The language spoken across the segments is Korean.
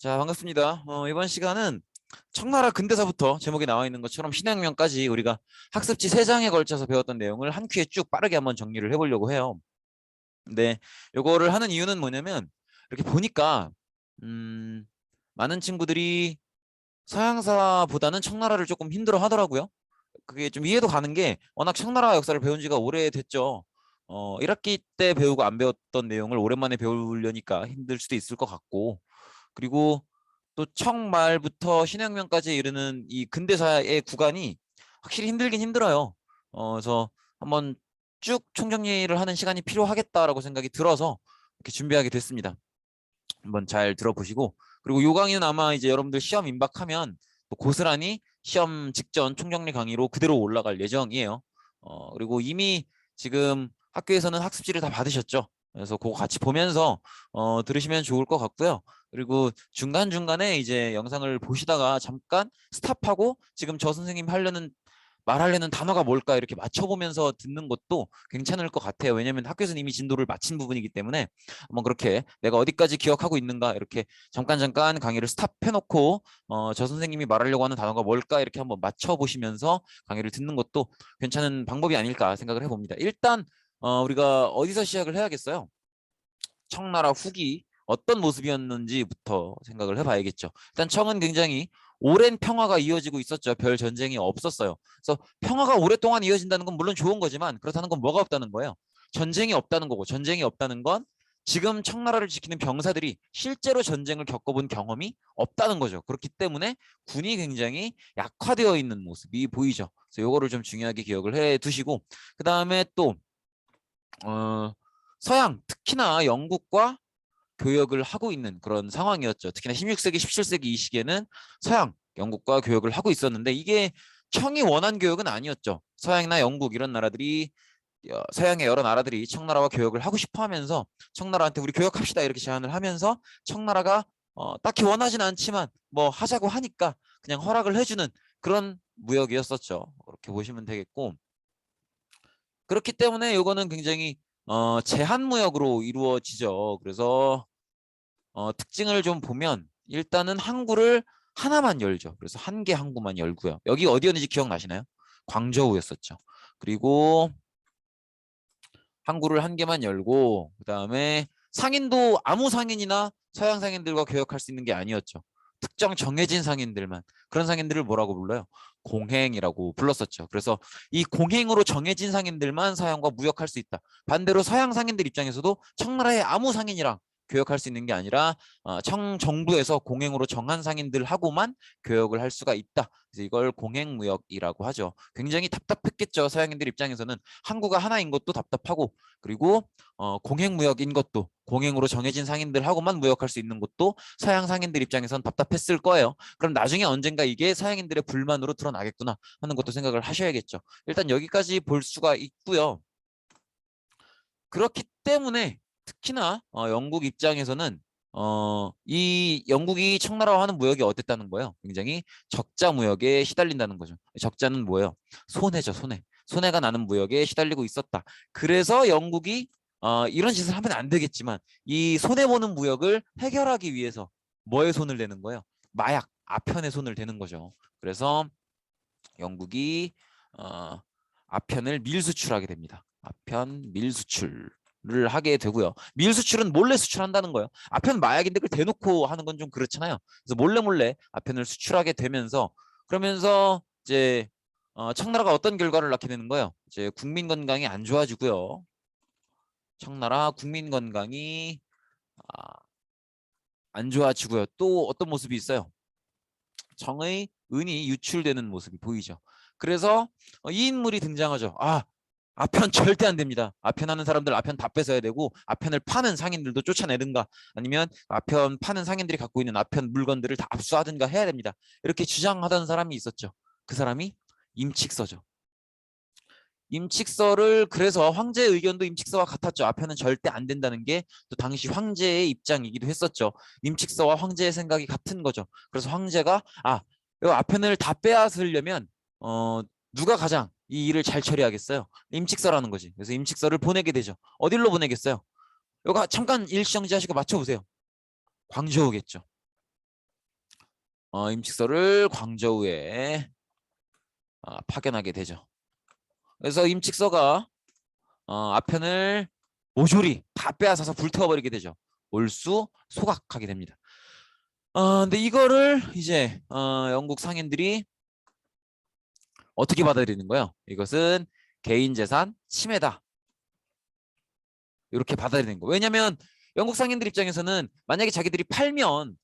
자, 반갑습니다. 이번 시간은 청나라 근대사부터 제목에 나와 있는 것처럼 신혁명까지 우리가 학습지 3장에 걸쳐서 배웠던 내용을 한 큐에 쭉 빠르게 한번 정리를 해보려고 해요. 근데 요거를 하는 이유는 뭐냐면 이렇게 보니까 음, 많은 친구들이 서양사보다는 청나라를 조금 힘들어 하더라고요. 그게 좀 이해도 가는 게 워낙 청나라 역사를 배운 지가 오래됐죠. 1학기 때 배우고 안 배웠던 내용을 오랜만에 배우려니까 힘들 수도 있을 것 같고, 그리고 또 청말부터 신혁명까지 이르는 이 근대사의 구간이 확실히 힘들긴 힘들어요. 그래서 한번 쭉 총정리를 하는 시간이 필요하겠다라고 생각이 들어서 이렇게 준비하게 됐습니다. 한번 잘 들어보시고, 그리고 요 강의는 아마 이제 여러분들 시험 임박하면 또 고스란히 시험 직전 총정리 강의로 그대로 올라갈 예정이에요. 그리고 이미 지금 학교에서는 학습지를 다 받으셨죠. 그래서 그거 같이 보면서 들으시면 좋을 것 같고요. 그리고 중간중간에 이제 영상을 보시다가 잠깐 스탑하고 지금 저 선생님이 말하려는 단어가 뭘까 이렇게 맞춰보면서 듣는 것도 괜찮을 것 같아요. 왜냐하면 학교에서는 이미 진도를 마친 부분이기 때문에 한번 그렇게 내가 어디까지 기억하고 있는가 이렇게 잠깐 강의를 스탑해놓고 저 선생님이 말하려고 하는 단어가 뭘까 이렇게 한번 맞춰보시면서 강의를 듣는 것도 괜찮은 방법이 아닐까 생각을 해봅니다. 일단 우리가 어디서 시작을 해야겠어요? 청나라 후기 어떤 모습이었는지부터 생각을 해봐야겠죠. 일단 청은 굉장히 오랜 평화가 이어지고 있었죠. 별 전쟁이 없었어요. 그래서 평화가 오랫동안 이어진다는 건 물론 좋은 거지만 그렇다는 건 뭐가 없다는 거예요? 전쟁이 없다는 거고, 전쟁이 없다는 건 지금 청나라를 지키는 병사들이 실제로 전쟁을 겪어본 경험이 없다는 거죠. 그렇기 때문에 군이 굉장히 약화되어 있는 모습이 보이죠. 그래서 이거를 좀 중요하게 기억을 해 두시고, 그 다음에 또 서양, 특히나 영국과 교역을 하고 있는 그런 상황이었죠. 특히나 16세기, 17세기 이 시기에는 서양, 영국과 교역을 하고 있었는데 이게 청이 원한 교역은 아니었죠. 서양이나 영국 이런 나라들이 서양의 여러 나라들이 청나라와 교역을 하고 싶어 하면서 청나라한테 우리 교역합시다 이렇게 제안을 하면서 청나라가 딱히 원하진 않지만 뭐 하자고 하니까 그냥 허락을 해주는 그런 무역이었었죠. 그렇게 보시면 되겠고, 그렇기 때문에 이거는 굉장히 제한무역으로 이루어지죠. 그래서 특징을 좀 보면 일단은 항구를 하나만 열죠. 그래서 한 개 항구만 열고요. 여기 어디였는지 기억나시나요? 광저우였었죠. 그리고 항구를 한 개만 열고, 그 다음에 상인도 아무 상인이나 서양 상인들과 교역할 수 있는 게 아니었죠. 특정 정해진 상인들만. 그런 상인들을 뭐라고 불러요? 공행이라고 불렀었죠. 그래서 이 공행으로 정해진 상인들만 서양과 무역할 수 있다. 반대로 서양 상인들 입장에서도 청나라의 아무 상인이랑 교역할 수 있는 게 아니라 청 정부에서 공행으로 정한 상인들하고만 교역을 할 수가 있다. 그래서 이걸 공행무역이라고 하죠. 굉장히 답답했겠죠. 서양인들 입장에서는 항구가 하나인 것도 답답하고, 그리고 공행무역인 것도, 공행으로 정해진 상인들하고만 무역할 수 있는 것도 서양 상인들 입장에선 답답했을 거예요. 그럼 나중에 언젠가 이게 서양인들의 불만으로 드러나겠구나 하는 것도 생각을 하셔야겠죠. 일단 여기까지 볼 수가 있고요. 그렇기 때문에 특히나 영국 입장에서는 이 영국이 청나라와 하는 무역이 어땠다는 거예요. 굉장히 적자 무역에 시달린다는 거죠. 적자는 뭐예요? 손해죠, 손해. 손해가 나는 무역에 시달리고 있었다. 그래서 영국이 이런 짓을 하면 안 되겠지만 이 손해보는 무역을 해결하기 위해서 뭐에 손을 대는 거예요? 마약, 아편에 손을 대는 거죠. 그래서 영국이 아편을 밀수출하게 됩니다. 아편 밀수출을 하게 되고요. 밀수출은 몰래 수출한다는 거예요. 아편 마약인데 그걸 대놓고 하는 건 좀 그렇잖아요. 그래서 몰래 아편을 수출하게 되면서, 그러면서 이제 청나라가 어떤 결과를 낳게 되는 거예요? 이제 국민 건강이 안 좋아지고요. 청나라 국민 건강이 아, 안 좋아지고요. 또 어떤 모습이 있어요? 정의 은이 유출되는 모습이 보이죠. 그래서 이 인물이 등장하죠. 아편 절대 안 됩니다. 아편하는 사람들 아편 다 뺏어야 되고, 아편을 파는 상인들도 쫓아내든가 아니면 아편 파는 상인들이 갖고 있는 아편 물건들을 다 압수하든가 해야 됩니다. 이렇게 주장하던 사람이 있었죠. 그 사람이 임칙서죠. 임칙서를, 그래서 황제의 의견도 임칙서와 같았죠. 아편은 절대 안 된다는 게 또 당시 황제의 입장이기도 했었죠. 임칙서와 황제의 생각이 같은 거죠. 그래서 황제가 이 아편을 다 빼앗으려면 누가 가장 이 일을 잘 처리하겠어요? 임칙서라는 거지. 그래서 임칙서를 보내게 되죠. 어디로 보내겠어요? 이거 잠깐 일시정지하시고 맞춰보세요. 광저우겠죠. 임칙서를 광저우에 파견하게 되죠. 그래서 임칙서가 아편을 모조리 다 빼앗아서 불태워버리게 되죠. 올수 소각하게 됩니다. 근데 이거를 이제 영국 상인들이 어떻게 받아들이는 거예요? 이것은 개인재산 침해다. 이렇게 받아들이는 거. 왜냐하면 영국 상인들 입장에서는 만약에 자기들이 팔면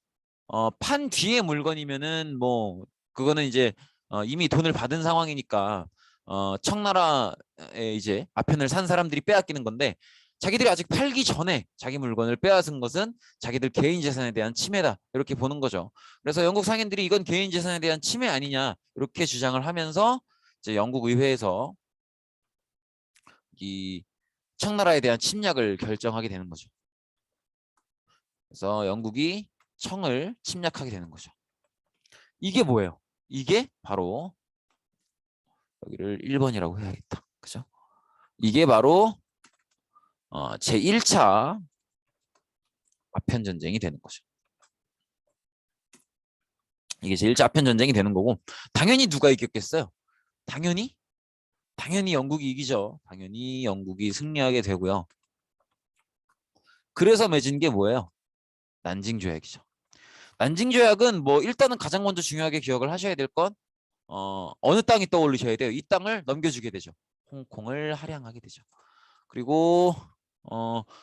판 뒤에 물건이면은 뭐 그거는 이제 이미 돈을 받은 상황이니까 청나라에 이제 아편을 산 사람들이 빼앗기는 건데 자기들이 아직 팔기 전에 자기 물건을 빼앗은 것은 자기들 개인 재산에 대한 침해다 이렇게 보는 거죠. 그래서 영국 상인들이 이건 개인 재산에 대한 침해 아니냐 이렇게 주장을 하면서 이제 영국 의회에서 이 청나라에 대한 침략을 결정하게 되는 거죠. 그래서 영국이 청을 침략하게 되는 거죠. 이게 뭐예요? 이게 바로 여기를 1번이라고 해야겠다. 그죠? 이게 바로 제1차 아편 전쟁이 되는 거죠. 이게 제1차 아편 전쟁이 되는 거고 당연히 누가 이겼겠어요? 당연히 영국이 이기죠. 당연히 영국이 승리하게 되고요. 그래서 맺은 게 뭐예요? 난징 조약이죠. 난징 조약은 뭐 일단은 가장 먼저 중요하게 기억을 하셔야 될 건 어느 땅이 떠올리셔야 돼요. 이 땅을 넘겨주게 되죠. 홍콩을 할양하게 되죠. 그리고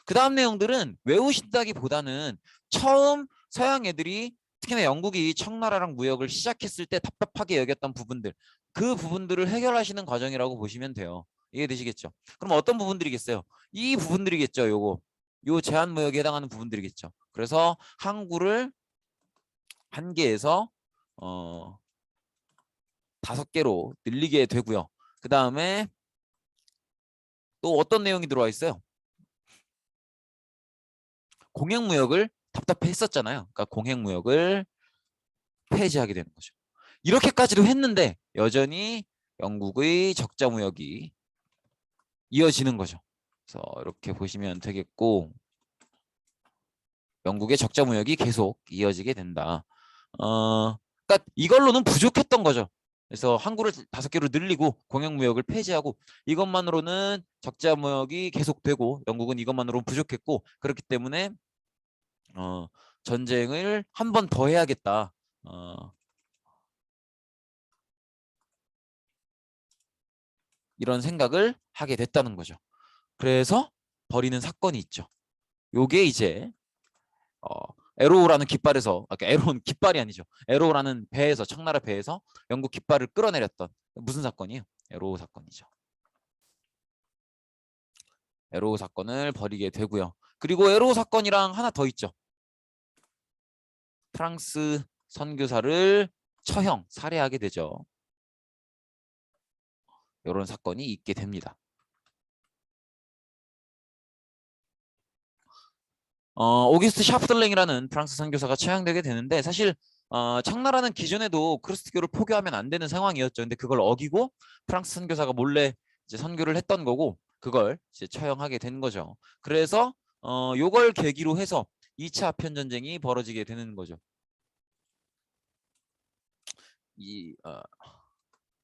그 다음 내용들은 외우신다기보다는 처음 서양 애들이 특히나 영국이 청나라랑 무역을 시작했을 때 답답하게 여겼던 부분들 그 부분들을 해결하시는 과정이라고 보시면 돼요. 이해되시겠죠? 그럼 어떤 부분들이겠어요? 이 부분들이겠죠. 요 제한무역에 해당하는 부분들이겠죠. 그래서 항구를 한 개에서 5개로 늘리게 되고요. 그 다음에 또 어떤 내용이 들어와 있어요? 공행무역을 답답해 했었잖아요. 그러니까 공행무역을 폐지하게 되는 거죠. 이렇게까지도 했는데 여전히 영국의 적자무역이 이어지는 거죠. 그래서 이렇게 보시면 되겠고 영국의 적자무역이 계속 이어지게 된다. 그러니까 이걸로는 부족했던 거죠. 그래서 항구를 5개로 늘리고 공영무역을 폐지하고 이것만으로는 적자무역이 계속되고 영국은 이것만으로는 부족했고 그렇기 때문에 전쟁을 한 번 더 해야겠다. 이런 생각을 하게 됐다는 거죠. 그래서 벌이는 사건이 있죠. 요게 이제 어, 에로우라는 깃발에서 에로우는 깃발이 아니죠. 에로우라는 배에서 청나라 배에서 영국 깃발을 끌어내렸던 무슨 사건이에요? 에로우 사건이죠. 에로우 사건을 벌이게 되고요. 그리고 에로우 사건이랑 하나 더 있죠. 프랑스 선교사를 처형, 살해하게 되죠. 이런 사건이 있게 됩니다. 오기스트 샤프들랭이라는 프랑스 선교사가 처형되게 되는데 사실 청나라는 기존에도 크리스트교를 포교하면 안 되는 상황이었죠. 근데 그걸 어기고 프랑스 선교사가 몰래 이제 선교를 했던 거고 그걸 이제 처형하게 된 거죠. 그래서 요걸 계기로 해서 2차 아편 전쟁이 벌어지게 되는 거죠.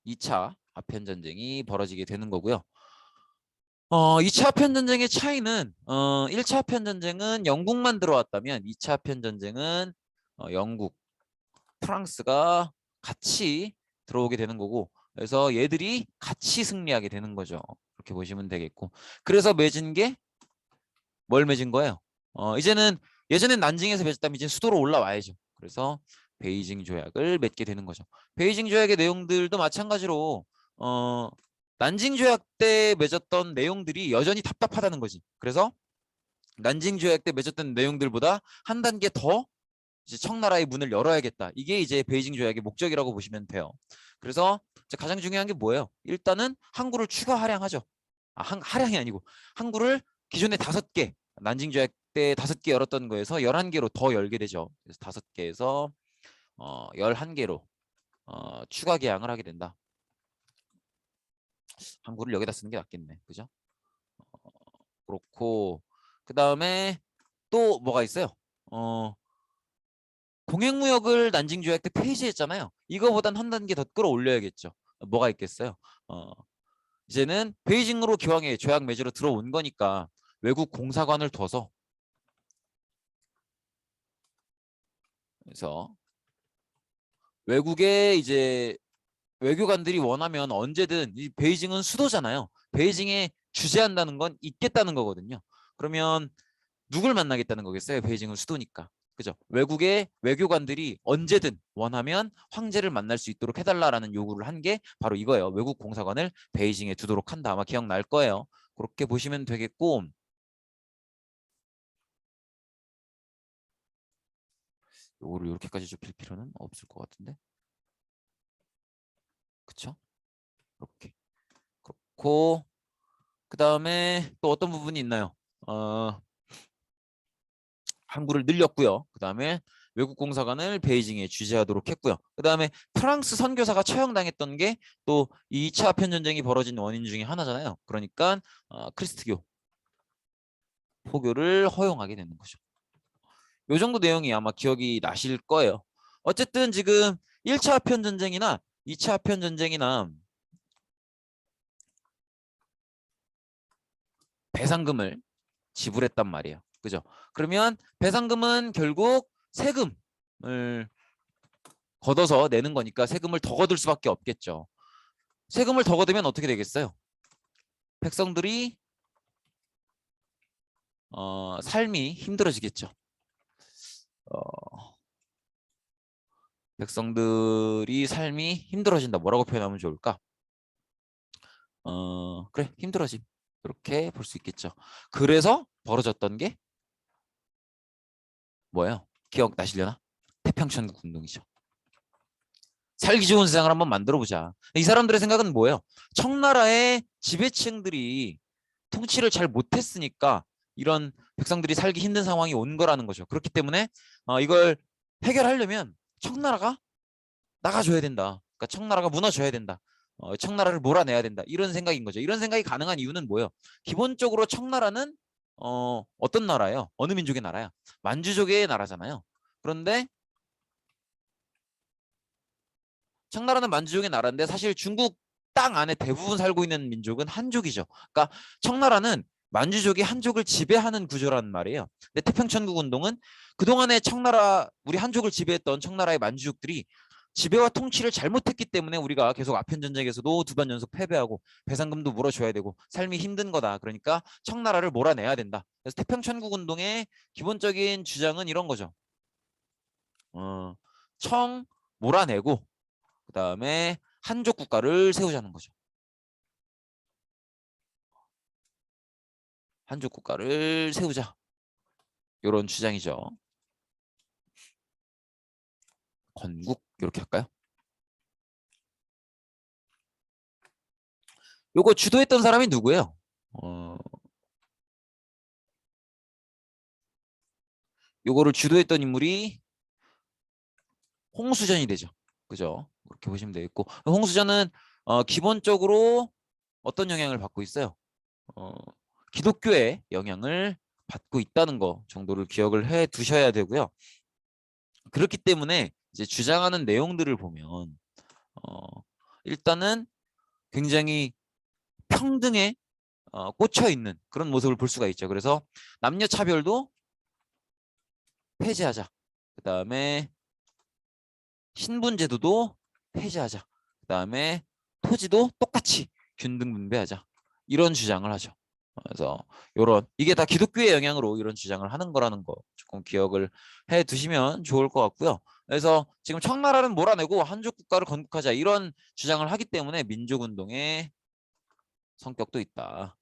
2차 아편 전쟁이 벌어지게 되는 거고요. 2차 아편 전쟁의 차이는 1차 아편 전쟁은 영국만 들어왔다면 2차 아편 전쟁은 영국, 프랑스가 같이 들어오게 되는 거고 그래서 얘들이 같이 승리하게 되는 거죠. 그렇게 보시면 되겠고 그래서 맺은 게 뭘 맺은 거예요? 이제는 예전엔 난징에서 맺었다면 이제 수도로 올라와야죠. 그래서 베이징 조약을 맺게 되는 거죠. 베이징 조약의 내용들도 마찬가지로 난징 조약 때 맺었던 내용들이 여전히 답답하다는 거지. 그래서 난징 조약 때 맺었던 내용들보다 한 단계 더 이제 청나라의 문을 열어야겠다. 이게 이제 베이징 조약의 목적이라고 보시면 돼요. 그래서 가장 중요한 게 뭐예요? 일단은 항구를 추가 할양하죠. 할양이 아니고 항구를 기존에 5개, 난징 조약 때 5개 열었던 거에서 11개로 더 열게 되죠. 그래서 5개에서 11개로 추가 개항을 하게 된다. 항구를 여기다 쓰는 게 낫겠네. 그죠? 그렇고 그 다음에 또 뭐가 있어요? 공행무역을 난징 조약 때 폐지했잖아요. 이거보단 한 단계 더 끌어올려야겠죠. 뭐가 있겠어요? 어, 이제는 베이징으로 기왕에 조약 맺으러 들어온 거니까 외국 공사관을 둬서, 그래서 외국에 이제 외교관들이 원하면 언제든, 이 베이징은 수도잖아요. 베이징에 주재한다는 건 있겠다는 거거든요. 그러면 누굴 만나겠다는 거겠어요? 베이징은 수도니까. 그죠? 외국의 외교관들이 언제든 원하면 황제를 만날 수 있도록 해달라라는 요구를 한 게 바로 이거예요. 외국 공사관을 베이징에 두도록 한다. 아마 기억날 거예요. 그렇게 보시면 되겠고, 요거를 이렇게까지 좁힐 필요는 없을 것 같은데. 그쵸? 이렇게. 그렇고, 그 다음에 또 어떤 부분이 있나요? 항구를 늘렸고요. 그 다음에 외국 공사관을 베이징에 주재하도록 했고요. 그 다음에 프랑스 선교사가 처형당했던 게 또 2차 아편 전쟁이 벌어진 원인 중에 하나잖아요. 그러니까 크리스트교 포교를 허용하게 되는 거죠. 이 정도 내용이 아마 기억이 나실 거예요. 어쨌든 지금 1차 아편 전쟁이나 2차 아편 전쟁이나 배상금을 지불했단 말이에요. 그죠? 그러면 배상금은 결국 세금을 걷어서 내는 거니까 세금을 더 거둘 수밖에 없겠죠. 세금을 더 거두면 어떻게 되겠어요? 백성들이 삶이 힘들어지겠죠. 어, 백성들이 삶이 힘들어진다. 뭐라고 표현하면 좋을까? 그래, 힘들어짐. 이렇게 볼 수 있겠죠. 그래서 벌어졌던 게 뭐예요? 기억나시려나? 태평천국 운동이죠. 살기 좋은 세상을 한번 만들어 보자. 이 사람들의 생각은 뭐예요? 청나라의 지배층들이 통치를 잘 못했으니까 이런 백성들이 살기 힘든 상황이 온 거라는 거죠. 그렇기 때문에 이걸 해결하려면 청나라가 나가줘야 된다. 그러니까 청나라가 무너져야 된다. 청나라를 몰아내야 된다. 이런 생각인 거죠. 이런 생각이 가능한 이유는 뭐예요? 기본적으로 청나라는 어떤 나라예요? 어느 민족의 나라야? 만주족의 나라잖아요. 그런데 청나라는 만주족의 나라인데 사실 중국 땅 안에 대부분 살고 있는 민족은 한족이죠. 그러니까 청나라는 만주족이 한족을 지배하는 구조라는 말이에요. 근데 태평천국 운동은 그동안에 청나라, 우리 한족을 지배했던 청나라의 만주족들이 지배와 통치를 잘못했기 때문에 우리가 계속 아편 전쟁에서도 2번 연속 패배하고 배상금도 물어줘야 되고 삶이 힘든 거다. 그러니까 청나라를 몰아내야 된다. 그래서 태평천국 운동의 기본적인 주장은 이런 거죠. 청 몰아내고 그 다음에 한족 국가를 세우자는 거죠. 한족 국가를 세우자. 이런 주장이죠. 건국 이렇게 할까요? 요거 주도했던 사람이 누구예요? 요거를 주도했던 인물이 홍수전이 되죠. 그죠? 그렇게 보시면 되겠고, 홍수전은 기본적으로 어떤 영향을 받고 있어요? 어, 기독교의 영향을 받고 있다는 거 정도를 기억을 해 두셔야 되고요. 그렇기 때문에 이제 주장하는 내용들을 보면 일단은 굉장히 평등에 꽂혀 있는 그런 모습을 볼 수가 있죠. 그래서 남녀 차별도 폐지하자. 그 다음에 신분 제도도 폐지하자. 그 다음에 토지도 똑같이 균등 분배하자. 이런 주장을 하죠. 그래서 요런 이게 다 기독교의 영향으로 이런 주장을 하는 거라는 거 조금 기억을 해 두시면 좋을 것 같고요. 그래서 지금 청나라는 몰아내고 한족 국가를 건국하자 이런 주장을 하기 때문에 민족운동의 성격도 있다.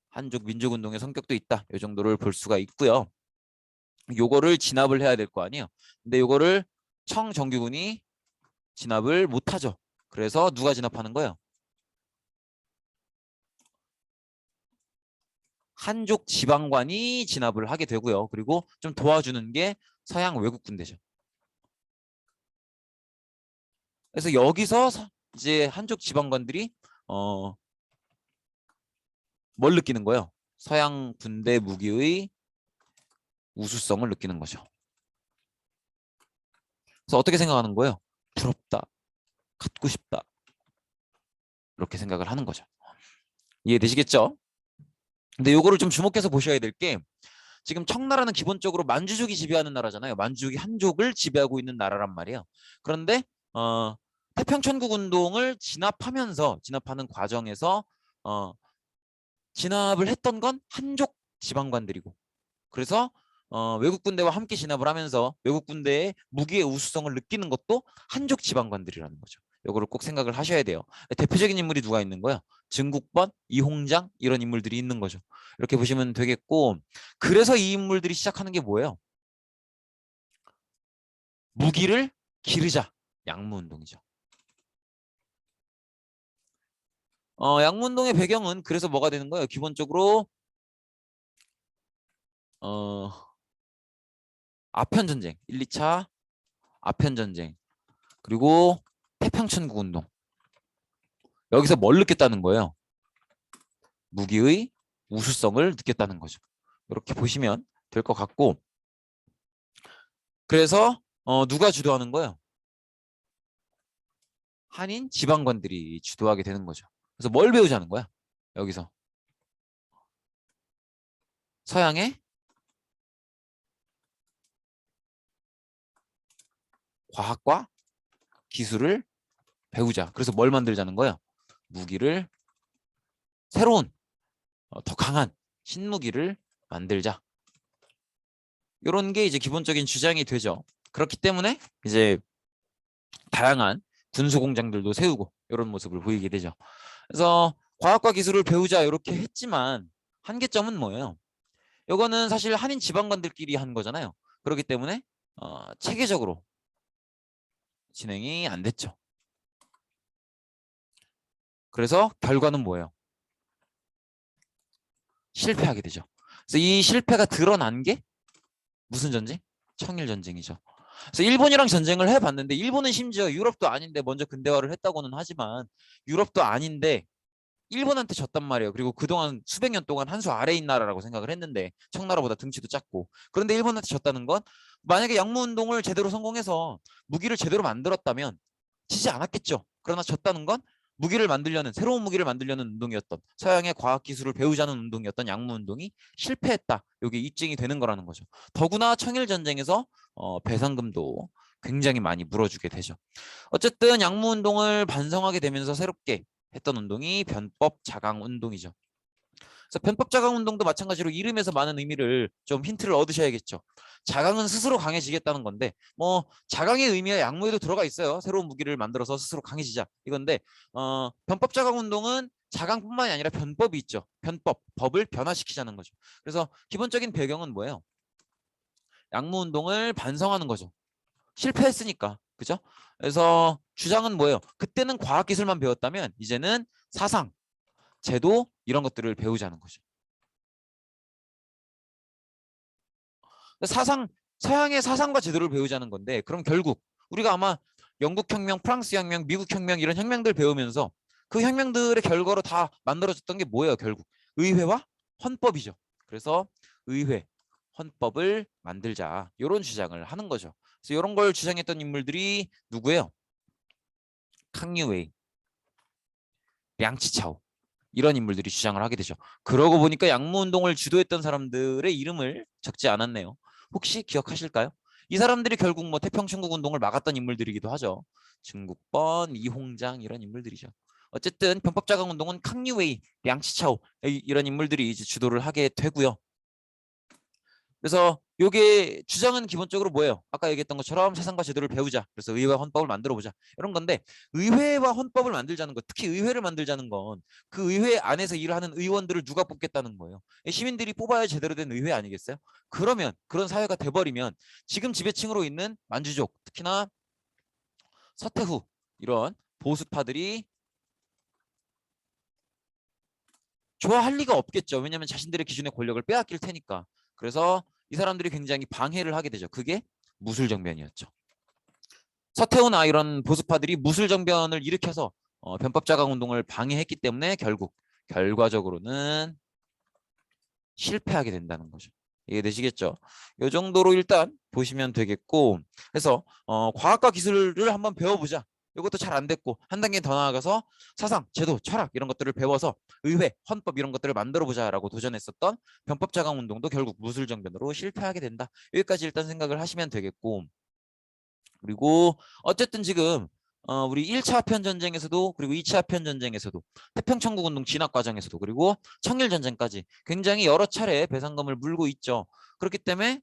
한족 민족운동의 성격도 있다. 이 정도를 볼 수가 있고요. 요거를 진압을 해야 될 거 아니에요. 근데 요거를 청정규군이 진압을 못하죠. 그래서 누가 진압하는 거예요? 한족 지방관이 진압을 하게 되고요. 그리고 좀 도와주는 게 서양 외국 군대죠. 그래서 여기서 이제 한족 지방관들이 어, 뭘 느끼는 거예요? 서양 군대 무기의 우수성을 느끼는 거죠. 그래서 어떻게 생각하는 거예요? 부럽다, 갖고 싶다, 이렇게 생각을 하는 거죠. 이해되시겠죠? 근데 요거를 좀 주목해서 보셔야 될 게 지금 청나라는 기본적으로 만주족이 지배하는 나라잖아요. 만주족이 한족을 지배하고 있는 나라란 말이에요. 그런데 태평천국 운동을 진압하는 과정에서 어, 진압을 했던 건 한족 지방관들이고, 그래서 외국 군대와 함께 진압을 하면서 외국 군대의 무기의 우수성을 느끼는 것도 한족 지방관들이라는 거죠. 이거를 꼭 생각을 하셔야 돼요. 대표적인 인물이 누가 있는 거야? 증국번, 이홍장 이런 인물들이 있는 거죠. 이렇게 보시면 되겠고, 그래서 이 인물들이 시작하는 게 뭐예요? 무기를 기르자, 양무운동이죠. 양무운동의 배경은 그래서 뭐가 되는 거예요? 기본적으로 어, 아편전쟁, 1, 2차 아편전쟁, 그리고 태평천국 운동. 여기서 뭘 느꼈다는 거예요? 무기의 우수성을 느꼈다는 거죠. 이렇게 보시면 될 것 같고, 그래서 누가 주도하는 거예요? 한인 지방관들이 주도하게 되는 거죠. 그래서 뭘 배우자는 거야? 여기서 서양의 과학과 기술을 배우자. 그래서 뭘 만들자는 거예요? 무기를 새로운 더 강한 신무기를 만들자. 이런 게 이제 기본적인 주장이 되죠. 그렇기 때문에 이제 다양한 군수 공장들도 세우고 이런 모습을 보이게 되죠. 그래서 과학과 기술을 배우자 이렇게 했지만 한계점은 뭐예요? 이거는 사실 한인 지방관들끼리 한 거잖아요. 그렇기 때문에 체계적으로 진행이 안 됐죠. 그래서 결과는 뭐예요? 실패하게 되죠. 그래서 이 실패가 드러난 게 무슨 전쟁? 청일전쟁이죠. 그래서 일본이랑 전쟁을 해봤는데 일본은 심지어 유럽도 아닌데 먼저 근대화를 했다고는 하지만 유럽도 아닌데 일본한테 졌단 말이에요. 그리고 그동안 수백 년 동안 한 수 아래인 나라라고 생각을 했는데 청나라보다 등치도 작고, 그런데 일본한테 졌다는 건 만약에 양무운동을 제대로 성공해서 무기를 제대로 만들었다면 지지 않았겠죠. 그러나 졌다는 건 새로운 무기를 만들려는 운동이었던, 서양의 과학기술을 배우자는 운동이었던 양무운동이 실패했다. 이게 입증이 되는 거라는 거죠. 더구나 청일전쟁에서 배상금도 굉장히 많이 물어주게 되죠. 어쨌든 양무운동을 반성하게 되면서 새롭게 했던 운동이 변법 자강 운동이죠. 그래서 변법 자강 운동도 마찬가지로 이름에서 많은 의미를 좀 힌트를 얻으셔야겠죠. 자강은 스스로 강해지겠다는 건데 뭐 자강의 의미와 양무에도 들어가 있어요. 새로운 무기를 만들어서 스스로 강해지자 이건데 변법 자강 운동은 자강뿐만이 아니라 변법이 있죠. 변법, 법을 변화시키자는 거죠. 그래서 기본적인 배경은 뭐예요? 양무 운동을 반성하는 거죠. 실패했으니까. 그죠? 그래서 주장은 뭐예요? 그때는 과학기술만 배웠다면 이제는 사상, 제도 이런 것들을 배우자는 거죠. 서양의 사상과 제도를 배우자는 건데 그럼 결국 우리가 아마 영국 혁명, 프랑스 혁명, 미국 혁명 이런 혁명들 배우면서 그 혁명들의 결과로 다 만들어졌던 게 뭐예요? 결국 의회와 헌법이죠. 그래서 의회, 헌법을 만들자 이런 주장을 하는 거죠. 그래서 이런 걸 주장했던 인물들이 누구예요? 캉유웨이, 량치차오 이런 인물들이 주장을 하게 되죠. 그러고 보니까 양무운동을 주도했던 사람들의 이름을 적지 않았네요. 혹시 기억하실까요? 이 사람들이 결국 뭐 태평천국 운동을 막았던 인물들이기도 하죠. 증국번, 이홍장 이런 인물들이죠. 어쨌든 변법자강 운동은 캉유웨이, 량치차오 이런 인물들이 이제 주도를 하게 되고요. 그래서 요게 주장은 기본적으로 뭐예요? 아까 얘기했던 것처럼 사상과 제도를 배우자. 그래서 의회와 헌법을 만들어 보자. 이런 건데 의회와 헌법을 만들자는 것, 특히 의회를 만들자는 건 그 의회 안에서 일을 하는 의원들을 누가 뽑겠다는 거예요. 시민들이 뽑아야 제대로 된 의회 아니겠어요? 그러면 그런 사회가 돼버리면 지금 지배층으로 있는 만주족, 특히나 서태후 이런 보수파들이 좋아할 리가 없겠죠. 왜냐하면 자신들의 기준의 권력을 빼앗길 테니까. 그래서 이 사람들이 굉장히 방해를 하게 되죠. 그게 무술정변이었죠. 서태후나 이런 보수파들이 무술정변을 일으켜서 변법자강 운동을 방해했기 때문에 결국 결과적으로는 실패하게 된다는 거죠. 이해되시겠죠? 이 정도로 일단 보시면 되겠고, 그래서 과학과 기술을 한번 배워보자. 이것도 잘 안 됐고 한 단계 더 나아가서 사상, 제도, 철학 이런 것들을 배워서 의회, 헌법 이런 것들을 만들어보자라고 도전했었던 변법자강 운동도 결국 무술정변으로 실패하게 된다. 여기까지 일단 생각을 하시면 되겠고, 그리고 어쨌든 지금 우리 1차 아편 전쟁에서도 그리고 2차 아편 전쟁에서도 태평천국 운동 진압 과정에서도 그리고 청일 전쟁까지 굉장히 여러 차례 배상금을 물고 있죠. 그렇기 때문에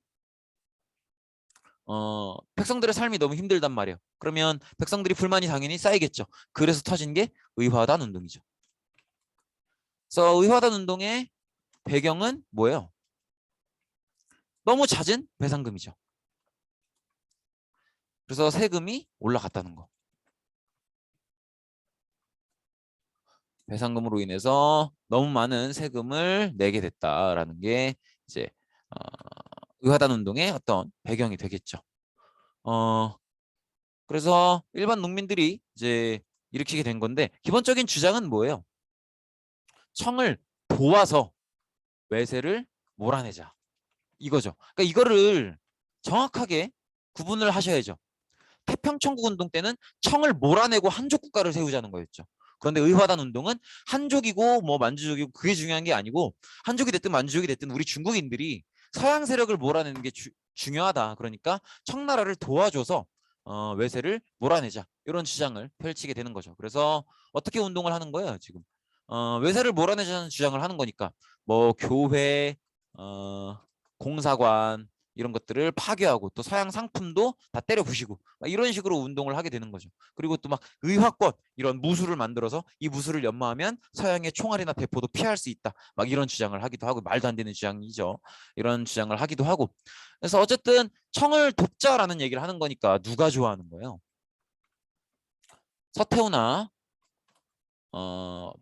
백성들의 삶이 너무 힘들단 말이에요. 그러면 백성들이 불만이 당연히 쌓이겠죠. 그래서 터진 게 의화단 운동이죠. 그래서 의화단 운동의 배경은 뭐예요? 너무 잦은 배상금이죠. 그래서 세금이 올라갔다는 거. 배상금으로 인해서 너무 많은 세금을 내게 됐다라는 게 이제 의화단 운동의 어떤 배경이 되겠죠. 그래서 일반 농민들이 이제 일으키게 된 건데 기본적인 주장은 뭐예요? 청을 도와서 외세를 몰아내자. 이거죠. 그러니까 이거를 정확하게 구분을 하셔야죠. 태평천국 운동 때는 청을 몰아내고 한족 국가를 세우자는 거였죠. 그런데 의화단 운동은 한족이고 뭐 만주족이고 그게 중요한 게 아니고 한족이 됐든 만주족이 됐든 우리 중국인들이 서양 세력을 몰아내는 게 중요하다. 그러니까 청나라를 도와줘서 외세를 몰아내자. 이런 주장을 펼치게 되는 거죠. 그래서 어떻게 운동을 하는 거예요, 지금? 외세를 몰아내자는 주장을 하는 거니까 뭐 교회, 공사관 이런 것들을 파괴하고 또 서양 상품도 다 때려 부시고 이런 식으로 운동을 하게 되는 거죠. 그리고 또 막 의화권 이런 무술을 만들어서 이 무술을 연마하면 서양의 총알이나 대포도 피할 수 있다. 막 이런 주장을 하기도 하고 말도 안 되는 주장이죠. 이런 주장을 하기도 하고. 그래서 어쨌든 청을 돕자라는 얘기를 하는 거니까 누가 좋아하는 거예요? 서태후나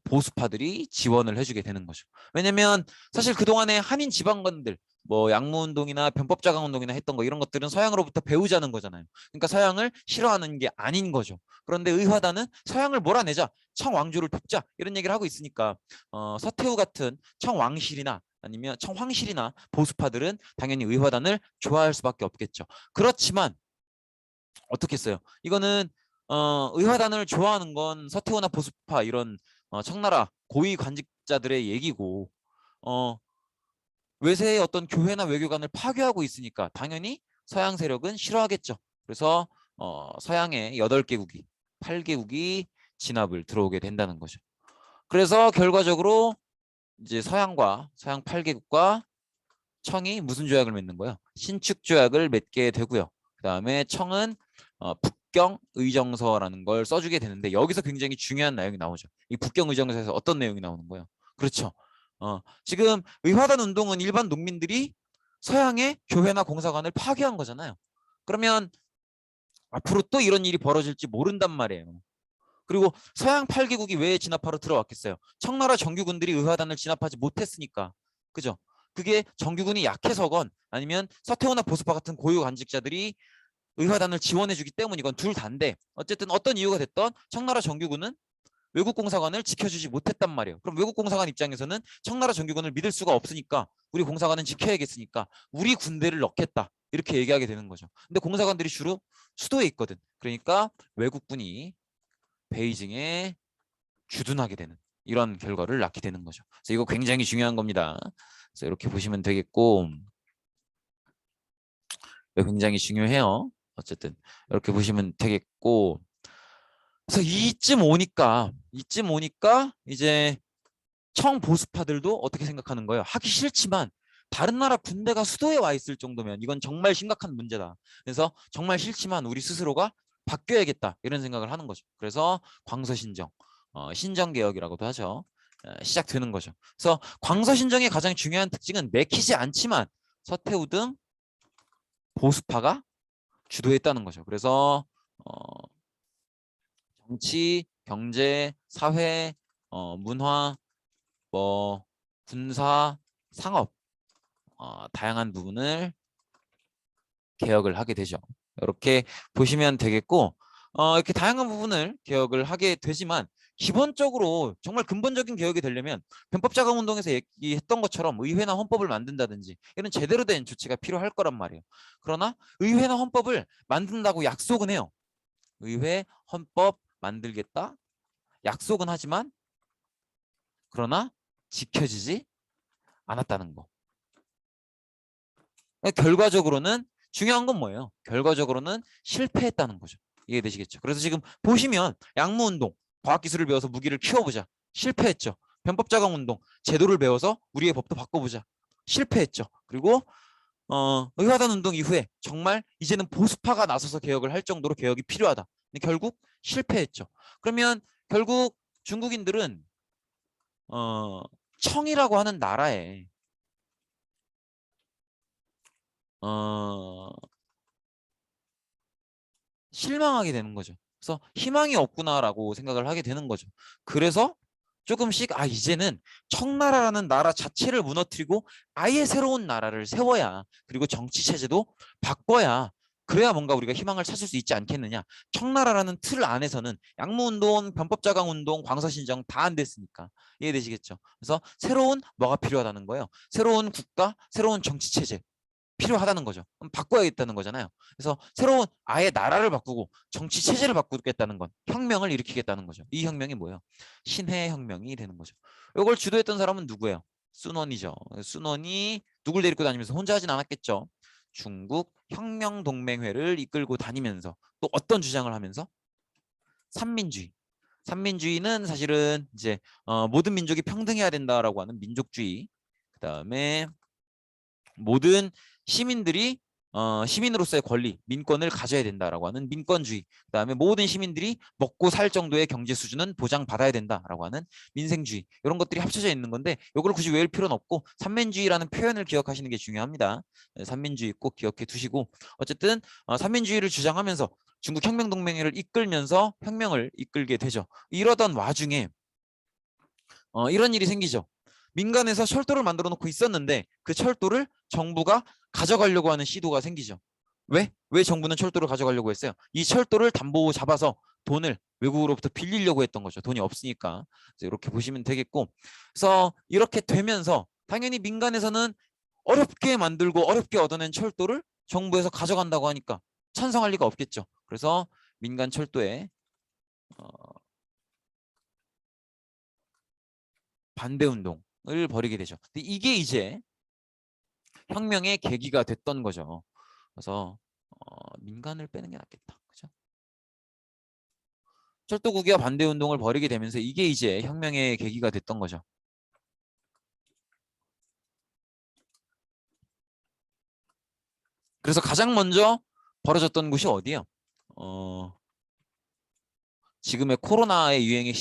보수파들이 지원을 해주게 되는 거죠. 왜냐면 사실 그동안에 한인 지방관들 뭐 양무운동이나 변법자강운동이나 했던 거 이런 것들은 서양으로부터 배우자는 거잖아요. 그러니까 서양을 싫어하는 게 아닌 거죠. 그런데 의화단은 서양을 몰아내자, 청왕조를 돕자 이런 얘기를 하고 있으니까 서태후 같은 청왕실이나 아니면 청황실이나 보수파들은 당연히 의화단을 좋아할 수밖에 없겠죠. 그렇지만 어떻게 했어요? 이거는 의화단을 좋아하는 건 서태후나 보수파 이런 청나라 고위 관직자들의 얘기고 외세의 어떤 교회나 외교관을 파괴하고 있으니까 당연히 서양 세력은 싫어하겠죠. 그래서 서양의 8개국이 8개국이 진압을 들어오게 된다는 거죠. 그래서 결과적으로 이제 서양 8개국과 청이 무슨 조약을 맺는 거예요? 신축 조약을 맺게 되고요. 그다음에 청은 북경 의정서라는 걸 써주게 되는데 여기서 굉장히 중요한 내용이 나오죠. 이 북경 의정서에서 어떤 내용이 나오는 거예요? 그렇죠. 지금 의화단 운동은 일반 농민들이 서양의 교회나 공사관을 파괴한 거잖아요. 그러면 앞으로 또 이런 일이 벌어질지 모른단 말이에요. 그리고 서양 8개국이 왜 진압하러 들어왔겠어요? 청나라 정규군들이 의화단을 진압하지 못했으니까. 그죠? 그게 정규군이 약해서건 아니면 서태후나 보수파 같은 고유 관직자들이 의화단을 지원해주기 때문이건 둘 다인데 어쨌든 어떤 이유가 됐던 청나라 정규군은 외국 공사관을 지켜주지 못했단 말이에요. 그럼 외국 공사관 입장에서는 청나라 정규군을 믿을 수가 없으니까 우리 공사관은 지켜야겠으니까 우리 군대를 넣겠다. 이렇게 얘기하게 되는 거죠. 근데 공사관들이 주로 수도에 있거든. 그러니까 외국군이 베이징에 주둔하게 되는 이런 결과를 낳게 되는 거죠. 그래서 이거 굉장히 중요한 겁니다. 그래서 이렇게 보시면 되겠고 굉장히 중요해요. 어쨌든 이렇게 보시면 되겠고 그래서 이쯤 오니까 이제 청보수파들도 어떻게 생각하는 거예요? 하기 싫지만 다른 나라 군대가 수도에 와 있을 정도면 이건 정말 심각한 문제다. 그래서 정말 싫지만 우리 스스로가 바뀌어야겠다 이런 생각을 하는 거죠. 그래서 광서신정, 신정개혁이라고도 하죠. 시작되는 거죠. 그래서 광서신정의 가장 중요한 특징은 내키지 않지만 서태후 등 보수파가 주도했다는 거죠. 그래서 정치, 경제, 사회, 문화, 뭐 군사, 상업 다양한 부분을 개혁을 하게 되죠. 이렇게 보시면 되겠고 이렇게 다양한 부분을 개혁을 하게 되지만 기본적으로 정말 근본적인 개혁이 되려면 변법자강운동에서 얘기했던 것처럼 의회나 헌법을 만든다든지 이런 제대로 된 조치가 필요할 거란 말이에요. 그러나 의회나 헌법을 만든다고 약속은 해요. 의회, 헌법 만들겠다 약속은 하지만 그러나 지켜지지 않았다는 거. 결과적으로는 중요한 건 뭐예요? 결과적으로는 실패했다는 거죠. 이해되시겠죠? 그래서 지금 보시면 양무운동, 과학기술을 배워서 무기를 키워보자. 실패했죠. 변법자강운동, 제도를 배워서 우리의 법도 바꿔보자. 실패했죠. 그리고 의화단 운동 이후에 정말 이제는 보수파가 나서서 개혁을 할 정도로 개혁이 필요하다. 근데 결국 실패했죠. 그러면 결국 중국인들은 청이라고 하는 나라에 실망하게 되는 거죠. 그래서 희망이 없구나라고 생각을 하게 되는 거죠. 그래서 조금씩 이제는 청나라라는 나라 자체를 무너뜨리고 아예 새로운 나라를 세워야, 그리고 정치 체제도 바꿔야, 그래야 뭔가 우리가 희망을 찾을 수 있지 않겠느냐. 청나라라는 틀 안에서는 양무운동, 변법자강운동, 광서신정 다 안 됐으니까. 이해되시겠죠? 그래서 새로운 뭐가 필요하다는 거예요. 새로운 국가, 새로운 정치 체제 필요하다는 거죠. 그럼 바꿔야겠다는 거잖아요. 그래서 새로운 아예 나라를 바꾸고 정치 체제를 바꾸겠다는 건 혁명을 일으키겠다는 거죠. 이 혁명이 뭐예요? 신해 혁명이 되는 거죠. 이걸 주도했던 사람은 누구예요? 순원이죠. 순원이 누굴 데리고 다니면서 혼자 하진 않았겠죠. 중국 혁명동맹회를 이끌고 다니면서 또 어떤 주장을 하면서? 삼민주의. 삼민주의는 사실은 이제 모든 민족이 평등해야 된다라고 하는 민족주의. 그다음에 모든 시민들이 시민으로서의 권리, 민권을 가져야 된다라고 하는 민권주의. 그다음에 모든 시민들이 먹고 살 정도의 경제 수준은 보장받아야 된다라고 하는 민생주의. 이런 것들이 합쳐져 있는 건데 이걸 굳이 외울 필요는 없고 삼민주의라는 표현을 기억하시는 게 중요합니다. 삼민주의 꼭 기억해 두시고 어쨌든 삼민주의를 주장하면서 중국 혁명동맹회를 이끌면서 혁명을 이끌게 되죠. 이러던 와중에 이런 일이 생기죠. 민간에서 철도를 만들어 놓고 있었는데 그 철도를 정부가 가져가려고 하는 시도가 생기죠. 왜? 왜 정부는 철도를 가져가려고 했어요? 이 철도를 담보 잡아서 돈을 외국으로부터 빌리려고 했던 거죠. 돈이 없으니까. 이렇게 보시면 되겠고. 그래서 이렇게 되면서 당연히 민간에서는 어렵게 만들고 어렵게 얻어낸 철도를 정부에서 가져간다고 하니까 찬성할 리가 없겠죠. 그래서 민간 철도에 반대 운동을 벌이게 되죠. 근데 이게 이제 혁명의 계기가 됐던 거죠. 그래서 민간을 빼는 게 낫겠다. 그죠? 철도국이와 반대 운동을 벌이게 되면서 이게 이제 혁명의 계기가 됐던 거죠. 그래서 가장 먼저 벌어졌던 곳이 어디예요? 지금의 코로나의 유행의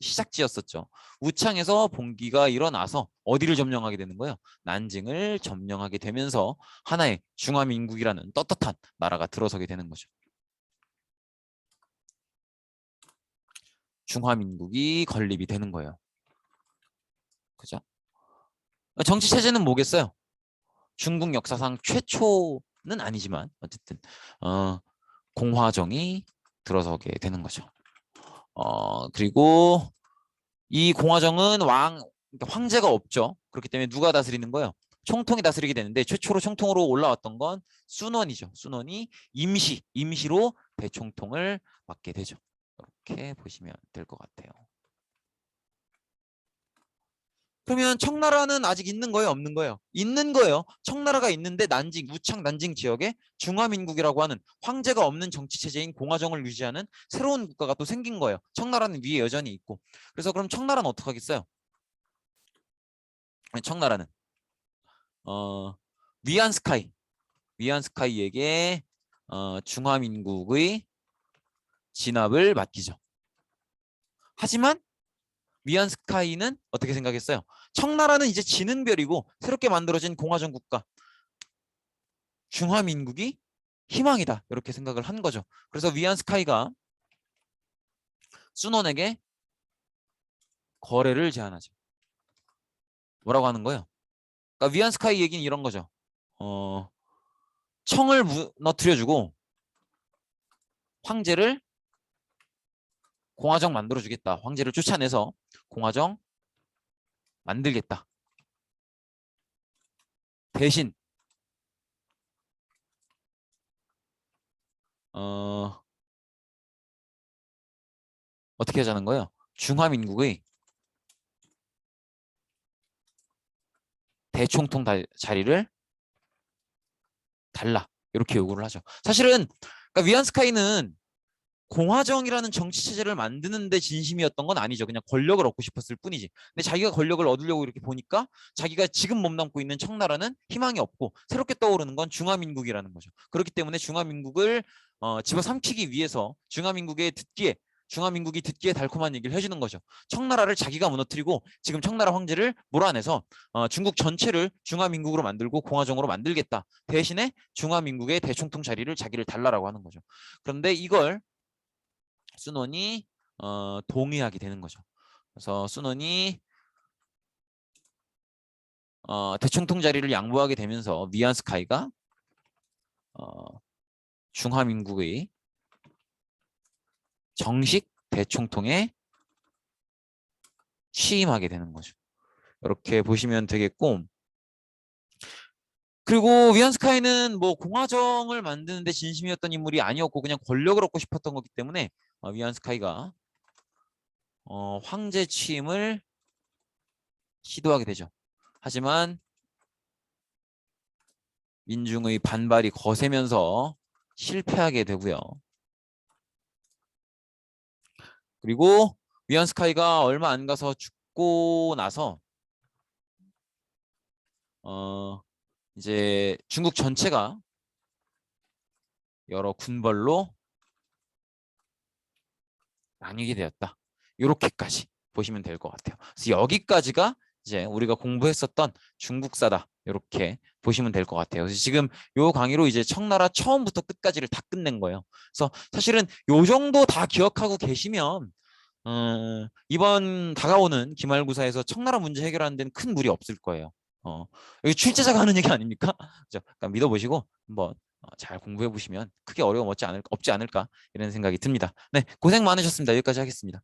시작지였었죠. 우창에서 봉기가 일어나서 어디를 점령하게 되는 거예요? 난징을 점령하게 되면서 하나의 중화민국이라는 떳떳한 나라가 들어서게 되는 거죠. 중화민국이 건립이 되는 거예요. 그죠? 정치 체제는 뭐겠어요? 중국 역사상 최초는 아니지만 어쨌든 공화정이 들어서게 되는 거죠. 그리고 이 공화정은 그러니까 황제가 없죠. 그렇기 때문에 누가 다스리는 거예요? 총통이 다스리게 되는데 최초로 총통으로 올라왔던 건 순원이죠. 순원이 임시로 대총통을 맡게 되죠. 이렇게 보시면 될 것 같아요. 그러면 청나라는 아직 있는 거예요? 없는 거예요? 있는 거예요. 청나라가 있는데 우창 난징 지역에 중화민국이라고 하는 황제가 없는 정치체제인 공화정을 유지하는 새로운 국가가 또 생긴 거예요. 청나라는 위에 여전히 있고. 그래서 그럼 청나라는 어떻게 하겠어요? 청나라는 위안스카이 위안스카이에게 중화민국의 진압을 맡기죠. 하지만 위안스카이는 어떻게 생각했어요? 청나라는 이제 지는 별이고 새롭게 만들어진 공화정 국가 중화민국이 희망이다 이렇게 생각을 한 거죠. 그래서 위안스카이가 순원에게 거래를 제안하죠. 뭐라고 하는 거예요? 그러니까 위안스카이 얘기는 이런 거죠. 청을 무너뜨려주고 황제를 공화정 만들어주겠다. 황제를 쫓아내서 공화정 만들겠다. 대신 어떻게 하자는 거예요? 중화민국의 대총통 자리를 달라. 이렇게 요구를 하죠. 사실은 그러니까 위안스카이는 공화정이라는 정치 체제를 만드는데 진심이었던 건 아니죠. 그냥 권력을 얻고 싶었을 뿐이지. 근데 자기가 권력을 얻으려고 이렇게 보니까 자기가 지금 몸담고 있는 청나라는 희망이 없고 새롭게 떠오르는 건 중화민국이라는 거죠. 그렇기 때문에 중화민국을 집어삼키기 위해서 중화민국이 듣기에 달콤한 얘기를 해주는 거죠. 청나라를 자기가 무너뜨리고 지금 청나라 황제를 몰아내서 중국 전체를 중화민국으로 만들고 공화정으로 만들겠다. 대신에 중화민국의 대총통 자리를 자기를 달라라고 하는 거죠. 그런데 이걸 순원이 동의하게 되는 거죠. 그래서 순원이 대총통 자리를 양보하게 되면서 위안스카이가 중화민국의 정식 대총통에 취임하게 되는 거죠. 이렇게 보시면 되겠고, 그리고 위안스카이는 뭐 공화정을 만드는데 진심이었던 인물이 아니었고 그냥 권력을 얻고 싶었던 거기 때문에 위안스카이가 황제 취임을 시도하게 되죠. 하지만 민중의 반발이 거세면서 실패하게 되고요. 그리고 위안스카이가 얼마 안 가서 죽고 나서 이제 중국 전체가 여러 군벌로 나뉘게 되었다. 이렇게까지 보시면 될 것 같아요. 그래서 여기까지가 이제 우리가 공부했었던 중국사다. 이렇게 보시면 될 것 같아요. 그래서 지금 요 강의로 이제 청나라 처음부터 끝까지를 다 끝낸 거예요. 그래서 사실은 요 정도 다 기억하고 계시면 이번 다가오는 기말고사에서 청나라 문제 해결하는 데는 큰 무리 없을 거예요. 여기 출제자가 하는 얘기 아닙니까? 그죠? 그러니까 믿어보시고 한번 잘 공부해 보시면 크게 어려움 없지 않을까 이런 생각이 듭니다. 네, 고생 많으셨습니다. 여기까지 하겠습니다.